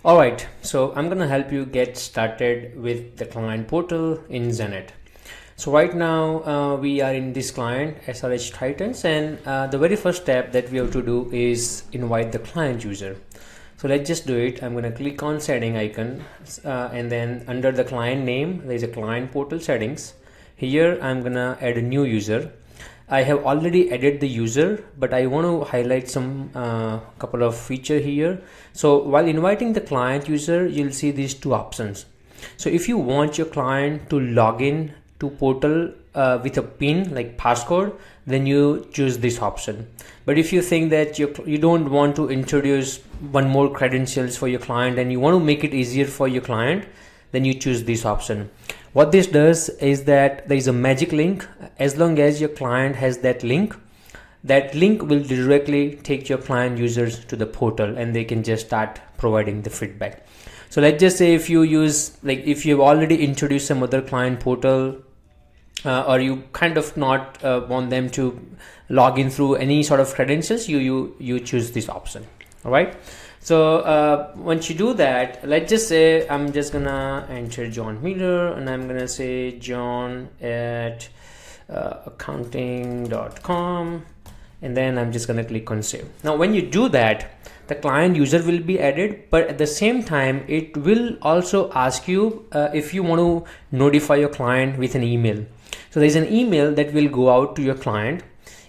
Alright, so I'm gonna help you get started with the client portal in Xenett. So right now we are in this client SRH Titans, and the very first step that we have to do is invite the client user. So let's just do it. I'm gonna click on setting icon and then under the client name there is a client portal settings. Here I'm gonna add a new user. I have already added the user, but I want to highlight some couple of feature here. So while inviting the client user, you'll see these two options. So if you want your client to log in to portal with a PIN like passcode, then you choose this option. But if you think that you don't want to introduce one more credentials for your client and you want to make it easier for your client, then you choose this option. What this does is that there is a magic link. As long as your client has that link will directly take your client users to the portal and they can just start providing the feedback. So let's just say if you use, like if you've already introduced some other client portal or you kind of not want them to log in through any sort of credentials, you choose this option. All right. So once you do that, let's just say I'm just gonna enter John Miller and I'm gonna say John at accounting.com, and then I'm just gonna click on save. Now when you do that, the client user will be added, but at the same time it will also ask you if you want to notify your client with an email. So there's an email that will go out to your client.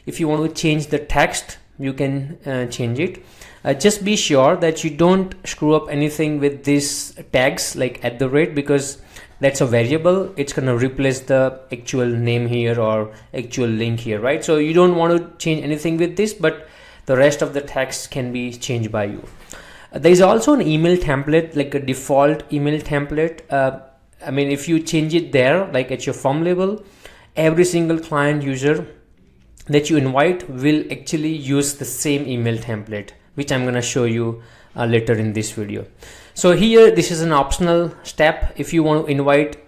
If you want to change the text, you can change it. Just be sure that you don't screw up anything with these tags like @ because that's a variable. It's going to replace the actual name here or actual link here, right? So you don't want to change anything with this, but the rest of the text can be changed by you. There is also an email template, like a default email template. I mean, if you change it there, like at your form level, every single client user that you invite will actually use the same email template, which I'm going to show you later in this video. So here, this is an optional step. If you want to invite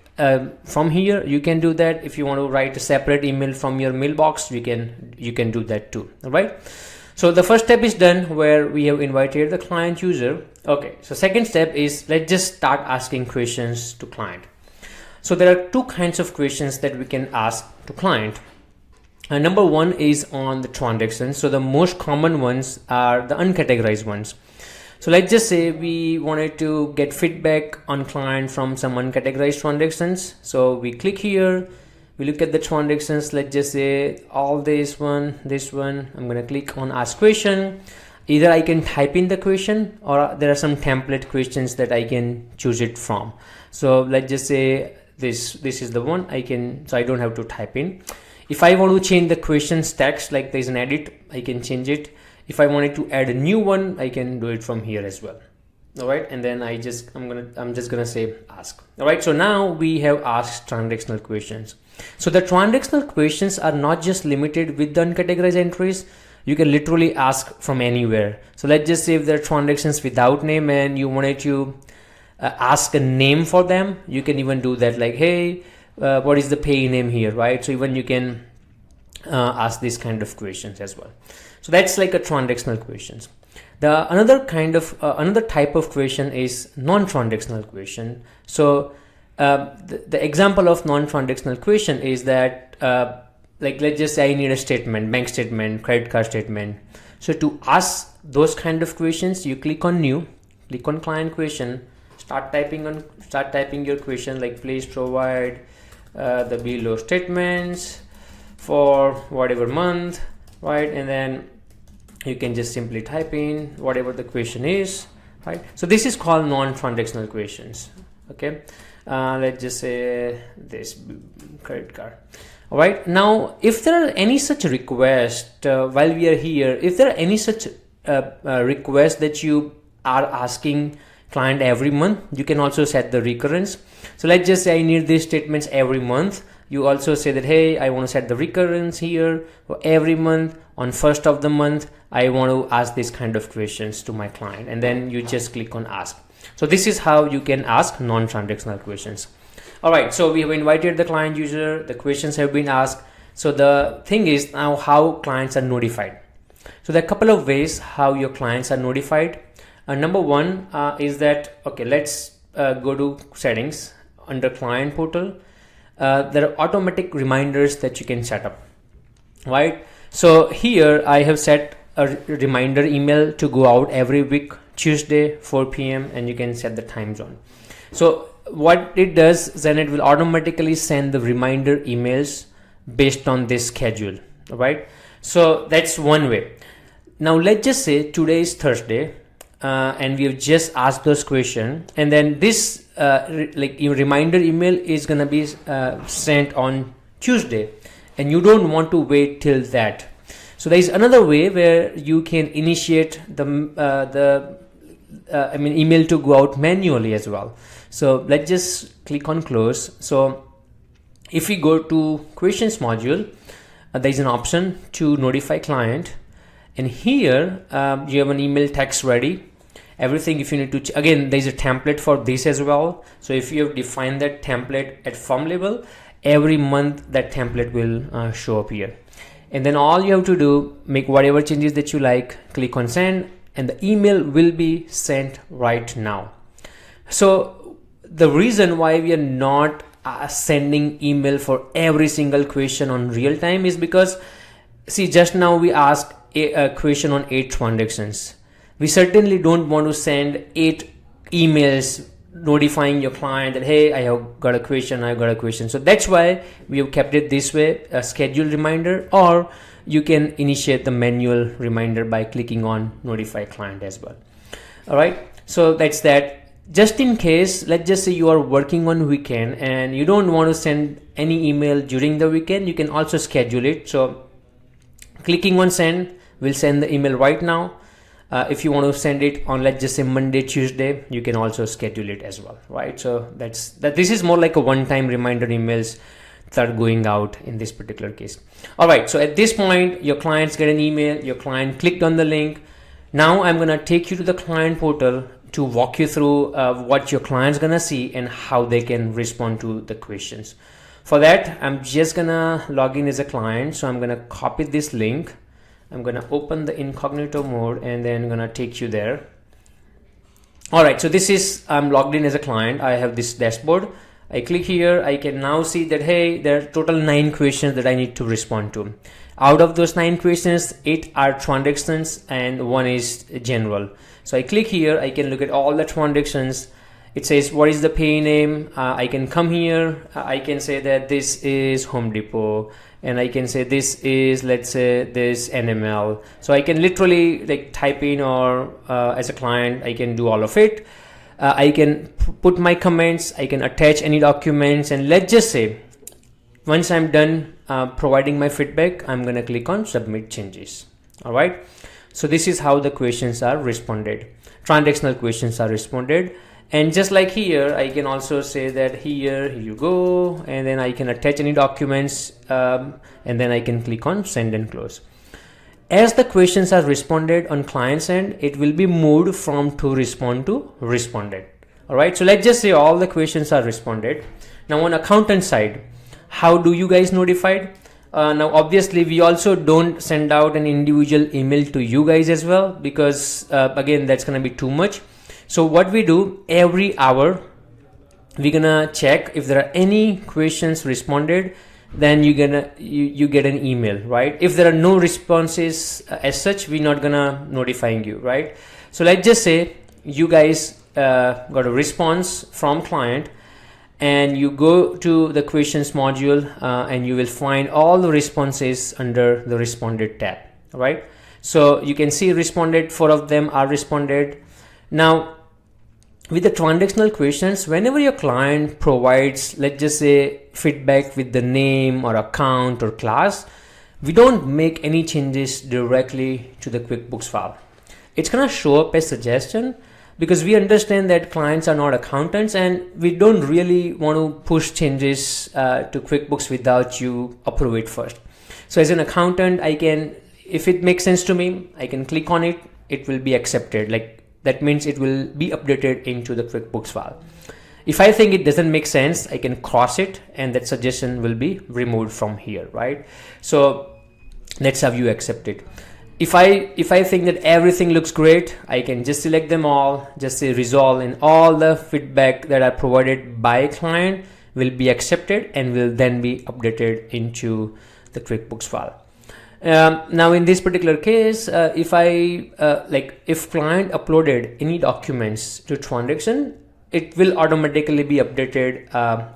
from here, you can do that. If you want to write a separate email from your mailbox, you can do that too. All right. So the first step is done where we have invited the client user. Okay. So second step is let's just start asking questions to client. So there are two kinds of questions that we can ask to client. Number one is on the transactions. So the most common ones are the uncategorized ones. So let's just say we wanted to get feedback on client from some uncategorized transactions. So we click here, we look at the transactions. Let's just say all this one. I'm going to click on ask question. Either I can type in the question or there are some template questions that I can choose it from. So let's just say this is the one so I don't have to type in. If I want to change the questions text, like there's an edit, I can change it. If I wanted to add a new one, I can do it from here as well. All right, and then I'm just gonna say ask. All right, so now we have asked transactional questions. So the transactional questions are not just limited with the uncategorized entries. You can literally ask from anywhere. So let's just say if there are transactions without name and you wanted to ask a name for them, you can even do that. Like, hey, what is the payee name here, right? So even you can ask these kind of questions as well. So that's like a transactional questions. Another type of question is non-transactional question. So the example of non-transactional question is that like let's just say I need a statement, bank statement, credit card statement. So to ask those kind of questions, you click on new, click on client question, start typing your question, like please provide the below statements for whatever month, right? And then you can just simply type in whatever the question is, right? So this is called non-transactional questions. Okay, let's just say this credit card. All right, now if there are any such request while we are here, if there are any such request that you are asking client every month, you can also set the recurrence. So let's just say I need these statements every month. You also say that, hey, I want to set the recurrence here for every month. On first of the month, I want to ask these kind of questions to my client, and then you just click on ask. So this is how you can ask non-transactional questions. All right, so we have invited the client user, the questions have been asked. So the thing is now how clients are notified. So there are a couple of ways how your clients are notified. Number one is that, okay, let's go to settings under client portal. There are automatic reminders that you can set up, right? So here I have set a reminder email to go out every week, Tuesday 4 p.m. and you can set the time zone. So what it does, then it will automatically send the reminder emails based on this schedule, right? So that's one way. Now let's just say today is Thursday and we have just asked those questions, and then this reminder email is gonna be sent on Tuesday, and you don't want to wait till that. So there is another way where you can initiate the email to go out manually as well. So let's just click on close. So if we go to questions module, there is an option to notify client, and here you have an email text ready. Everything, if you need to again, there is a template for this as well. So if you have defined that template at form level, every month that template will show up here, and then all you have to do, make whatever changes that you like, click on send, and the email will be sent right now. So the reason why we are not sending email for every single question on real time is because, see, just now we asked a question on 8 transactions. We certainly don't want to send 8 emails notifying your client that, hey, I have got a question. So that's why we have kept it this way, a scheduled reminder, or you can initiate the manual reminder by clicking on notify client as well. All right, so that's that. Just in case, let's just say you are working on weekend and you don't want to send any email during the weekend, you can also schedule it. So clicking on send will send the email right now. If you want to send it on, let's just say Monday, Tuesday, you can also schedule it as well, right? So that's that. This is more like a one-time reminder emails that are going out in this particular case. All right, so at this point, your clients get an email, your client clicked on the link. Now I'm gonna take you to the client portal to walk you through what your client's gonna see and how they can respond to the questions. For that, I'm just gonna log in as a client. So I'm gonna copy this link. I'm gonna open the incognito mode and then I'm gonna take you there. All right, so this is, I'm logged in as a client. I have this dashboard. I click here, I can now see that, hey, there are total 9 questions that I need to respond to. Out of those 9 questions, 8 are transactions and 1 is general. So I click here, I can look at all the transactions. It says, what is the pay name? I can come here, I can say that this is Home Depot, and I can say this is, let's say, this NML. So I can literally like type in, or as a client, I can do all of it. I can put my comments, I can attach any documents, and let's just say, once I'm done providing my feedback, I'm gonna click on submit changes. All right. So this is how the questions are responded. Transactional questions are responded. And just like here, I can also say that here you go, and then I can attach any documents, and then I can click on send and close. As the questions are responded on client's end, it will be moved from to respond to responded. All right, so let's just say all the questions are responded. Now on accountant side, how do you guys notified? Now obviously we also don't send out an individual email to you guys as well, because again, that's gonna be too much. So what we do, every hour we're gonna check if there are any questions responded, then you get an email, right? If there are no responses as such, we're not gonna notifying you, right? So let's just say you guys got a response from client, and you go to the questions module and you will find all the responses under the responded tab, right? So you can see responded, 4 of them are responded. Now with the transactional questions, whenever your client provides, let's just say, feedback with the name or account or class, we don't make any changes directly to the QuickBooks file. It's gonna show up as suggestion, because we understand that clients are not accountants and we don't really want to push changes to QuickBooks without you approve it first. So as an accountant, I can, if it makes sense to me, I can click on it, it will be accepted. Like that means it will be updated into the QuickBooks file. If I think it doesn't make sense, I can cross it and that suggestion will be removed from here, right? So that's how you accept it. if I think that everything looks great, I can just select them all, just say resolve, and all the feedback that are provided by client will be accepted and will then be updated into the QuickBooks file. Now in this particular case, if client uploaded any documents to transaction, it will automatically be updated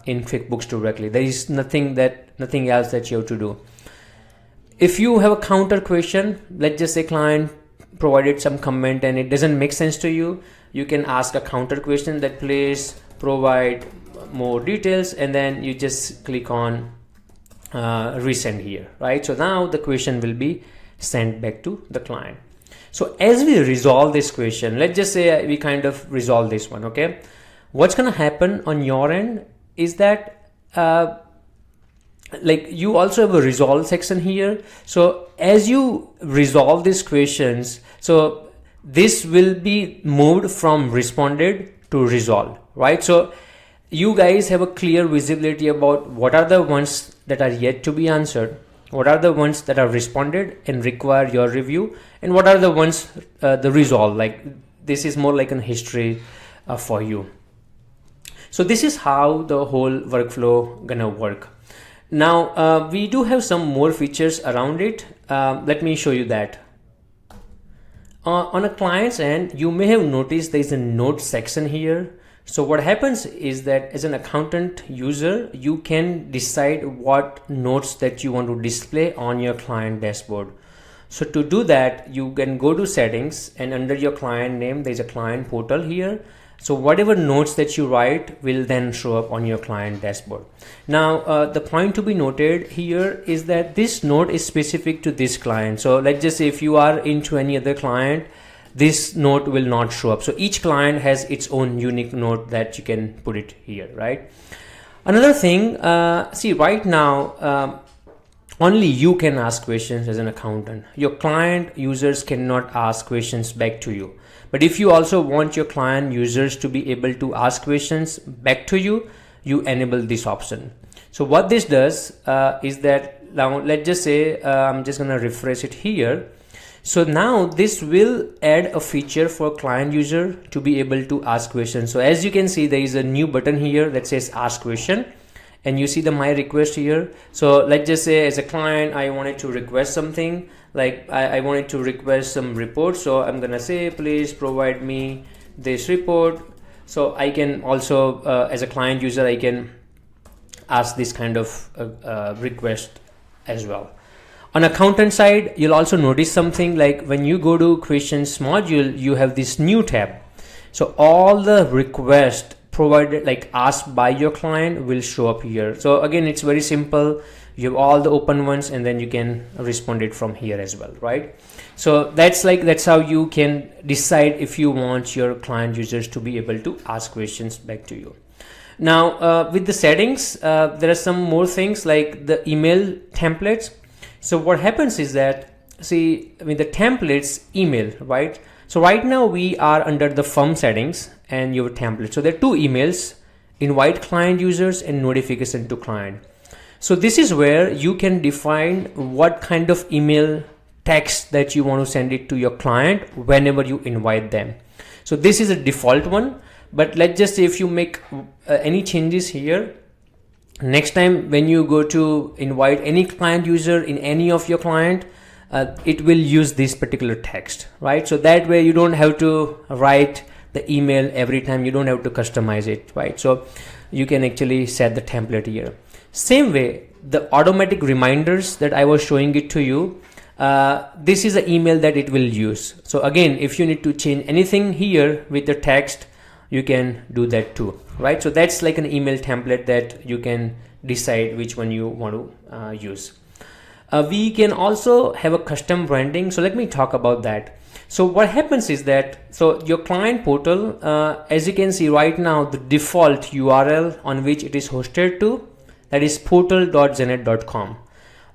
in QuickBooks directly. There is nothing else that you have to do. If you have a counter question, let's just say client provided some comment and it doesn't make sense to you, you can ask a counter question that please provide more details, and then you just click on resend here, right? So now the question will be sent back to the client. So as we resolve this question, let's just say we kind of resolve this one, okay? What's gonna happen on your end is that you also have a resolve section here. So as you resolve these questions, so this will be moved from responded to resolved, right? So you guys have a clear visibility about what are the ones that are yet to be answered, what are the ones that are responded and require your review, and what are the ones the resolve. Like this is more like a history for you. So this is how the whole workflow gonna work. Now we do have some more features around it. Let me show you that. On a client's end, you may have noticed there is a note section here. So what happens is that as an accountant user, you can decide what notes that you want to display on your client dashboard. So to do that, you can go to settings, and under your client name, there's a client portal here. So whatever notes that you write will then show up on your client dashboard. Now, the point to be noted here is that this note is specific to this client. So let's just say if you are into any other client, this note will not show up. So each client has its own unique note that you can put it here, right? Another thing, see right now, only you can ask questions as an accountant. Your client users cannot ask questions back to you. But if you also want your client users to be able to ask questions back to you, you enable this option. So what this does is that, now let's just say, I'm just gonna refresh it here. So now this will add a feature for client user to be able to ask questions. So as you can see, there is a new button here that says ask question, and you see the my request here. So let's just say as a client, I wanted to request something, like I wanted to request some report. So I'm gonna say, please provide me this report. So I can also, as a client user, I can ask this kind of request as well. On accountant side, you'll also notice something like when you go to questions module, you have this new tab. So all the requests provided, like asked by your client, will show up here. So again, it's very simple. You have all the open ones, and then you can respond it from here as well, right? So that's how you can decide if you want your client users to be able to ask questions back to you. Now with the settings, there are some more things like the email templates. So what happens is that, see, I mean the templates email, right? So right now we are under the firm settings and your template. So there are two emails: invite client users and notification to client. So this is where you can define what kind of email text that you want to send it to your client whenever you invite them. So this is a default one, but let's just say if you make any changes here, next time when you go to invite any client user in any of your client, it will use this particular text, right? So that way you don't have to write the email every time, you don't have to customize it, right? So you can actually set the template here. Same way, the automatic reminders that I was showing it to you, this is the email that it will use. So again, if you need to change anything here with the text, you can do that too, right? So that's like an email template that you can decide which one you want to use. We can also have a custom branding. So let me talk about that. So what happens is that, so your client portal, as you can see right now, the default URL on which it is hosted to, that is portal.xenett.com.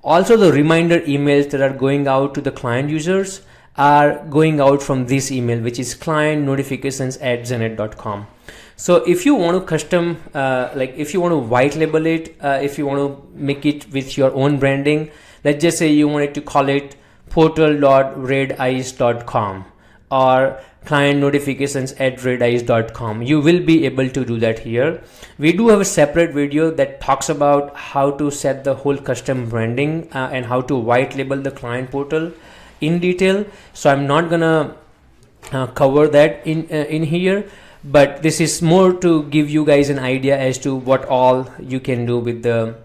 Also the reminder emails that are going out to the client users are going out from this email, which is client notifications@xenett.com. So if you want to custom, like if you want to white label it, if you want to make it with your own branding, let's just say you wanted to call it portal.redice.com or client notifications at redice.com. You will be able to do that here. We do have a separate video that talks about how to set the whole custom branding and how to white label the client portal in detail. So I'm not gonna cover that in here, but this is more to give you guys an idea as to what all you can do with the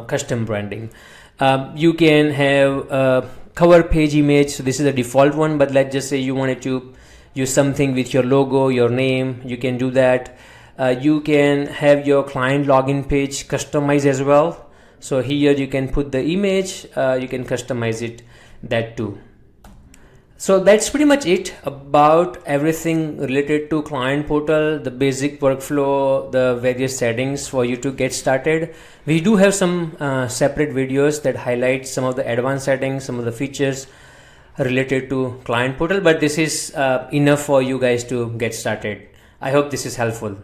custom branding. You can have a cover page image. So this is a default one, but let's just say you wanted to use something with your logo, your name, you can do that. You can have your client login page customized as well. So here you can put the image, you can customize it, that too. So that's pretty much it about everything related to client portal, the basic workflow, the various settings for you to get started. We do have some separate videos that highlight some of the advanced settings, some of the features related to client portal, but this is enough for you guys to get started. I hope this is helpful.